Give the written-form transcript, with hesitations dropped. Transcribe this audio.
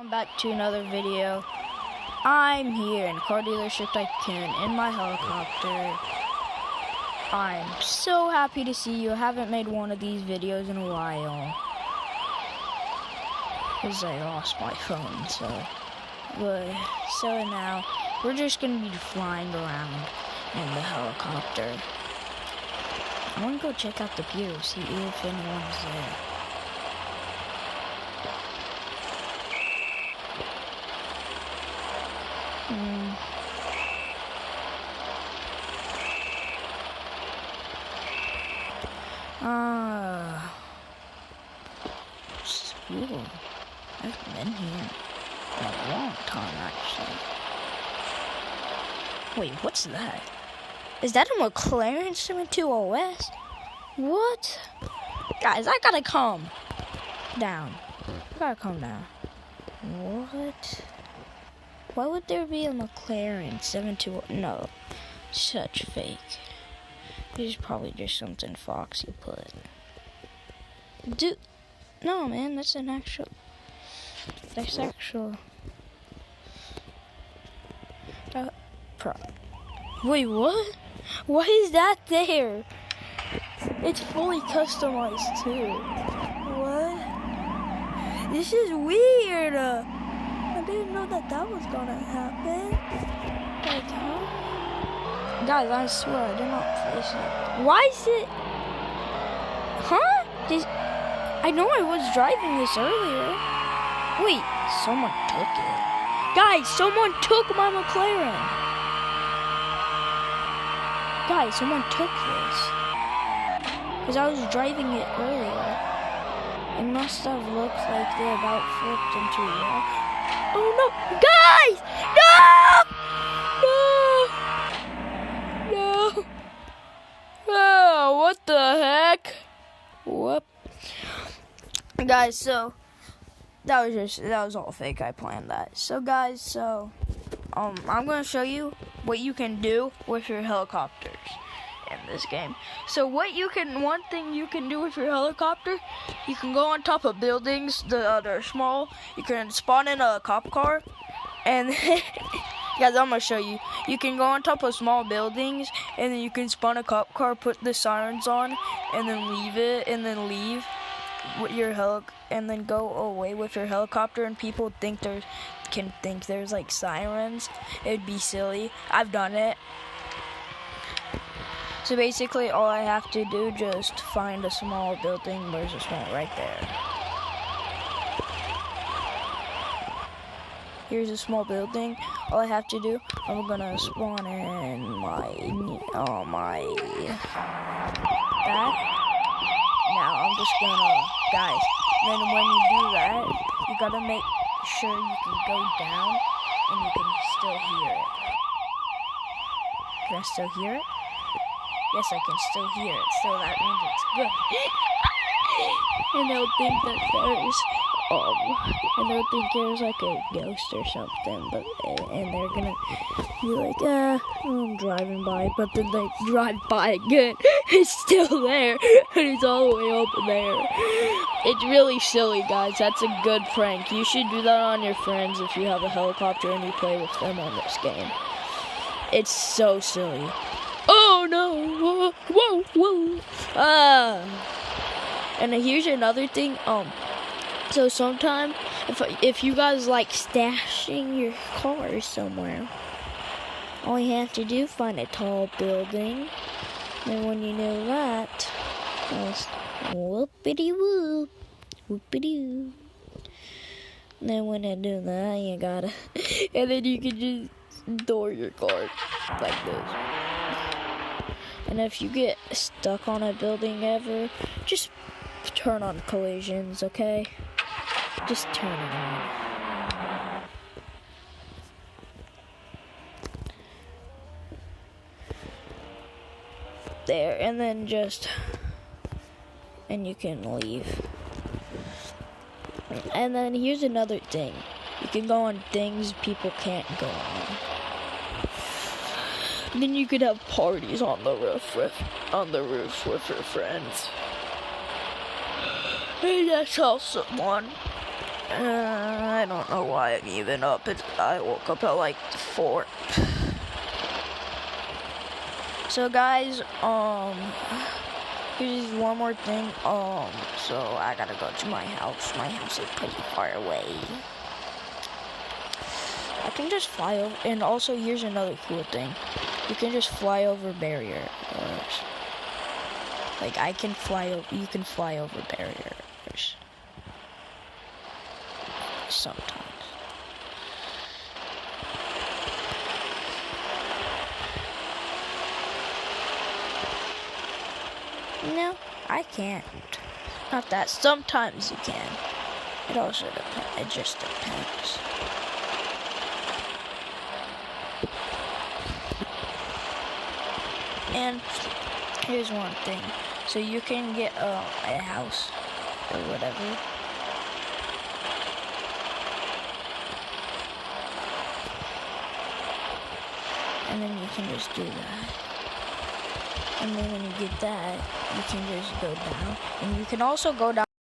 Welcome back to another video. I'm here in Car Dealership Tycoon in my helicopter. I'm so happy to see you. I haven't made one of these videos in a while because I lost my phone. So now we're just gonna be flying around in the helicopter. I want to go check out the view, see if anyone's there. Cool. I've been here in a long time, actually. Wait, what's that? Is that a McLaren 720S? What? Guys, I gotta calm down. What? Why would there be a McLaren 720? No, such fake. This is probably just something Foxy put. Dude, no man, that's actual. Wait, what? Why is that there? It's fully customized too. What? This is weird. I didn't know that was gonna happen. Like, huh? Guys, I swear I did not place it. Why is it? Huh? I know I was driving this earlier. Wait, someone took it. Guys, someone took my McLaren. Guys, someone took this. Because I was driving it earlier. It must have looked like they about flipped into it. Oh no! Guys! No! Oh, what the heck? Whoop. Guys, so that was all fake. I planned that. So guys, I'm gonna show you what you can do with your helicopters in this game. So one thing you can do with your helicopter, you can go on top of buildings that are small. You can spawn in a cop car, and guys, I'm gonna show you. You can go on top of small buildings, and then you can spawn a cop car, put the sirens on, and then leave with your and then go away with your helicopter, and people can think there's like sirens. It'd be silly. I've done it. So basically, all I have to do just find a small building. There's a small right there. Here's a small building. All I have to do, I'm gonna spawn in my that. Now I'm just gonna, guys. Then when you do that, you gotta make sure you can go down and you can still hear it. Can I still hear it? Yes, I can still hear it. So that means it's good. And they'll think that there's like a ghost or something, and they're gonna be like, I'm driving by, but then they drive by again. It's still there, and it's all the way over there. It's really silly, guys. That's a good prank. You should do that on your friends if you have a helicopter and you play with them on this game. It's so silly. Oh no! Whoa! And here's another thing. So sometime, if you guys like stashing your cars somewhere, all you have to do, find a tall building. And when you know that, whoopity-whoop, whoopity-whoop. And then when I do that, you gotta, and then you can just door your car like this. And if you get stuck on a building ever, just turn on collisions, okay? Just turn it on. There, and then and you can leave. And then here's another thing. You can go on things people can't go on. And then you could have parties on the roof with your friends. Hey, that's also one. I don't know why I'm even up. I woke up at like 4. So guys, here's one more thing. So I gotta go to my house. My house is pretty far away. I can just fly over, and also here's another cool thing. You can just fly over barriers. Like you can fly over barriers. Sometimes. No, I can't. Not that. Sometimes you can. It also depends. It just depends. And here's one thing. So you can get a house or whatever. And then you can just do that. And then when you get that, you can just go down. And you can also go down